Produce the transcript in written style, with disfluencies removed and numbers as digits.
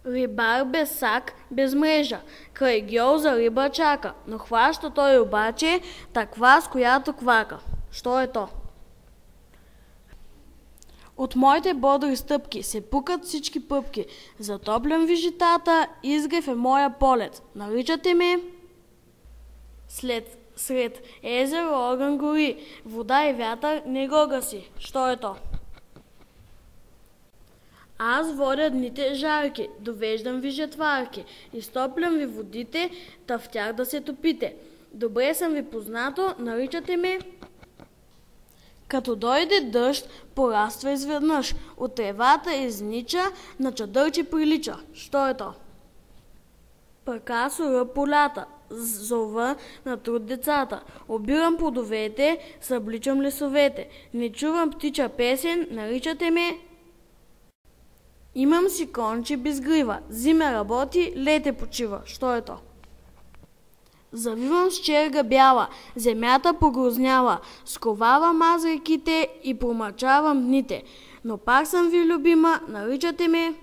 Рибар без сак, без мрежа, край гьол за риба чака, но хваща той обаче таква, с която квака. Що е то? От моите бодри стъпки се пукат всички пъпки. Затоплям ви житата, изгрев е моя полет. Наричате ме? Сред езеро, огън гори, вода и вятър не го гаси. Що е то? Аз водя дните жарки, довеждам ви жетварки, изтоплям ви водите, та в тях да се топите. Добре съм ви познато, наричате ме? Като дойде дъжд, пораства изведнъж, от тревата изнича, на чадърче прилича. Що е то? Пъка сура полята, зова на труд децата. Обирам плодовете, събличам лесовете. Не чувам птича песен, наричате ме? Имам си конче без грива, зиме работи, лете почива. Що е то? Завивам с черга бяла, земята погрознява, сковавам аз реките и промърчавам дните. Но пак съм ви любима, наричате ме?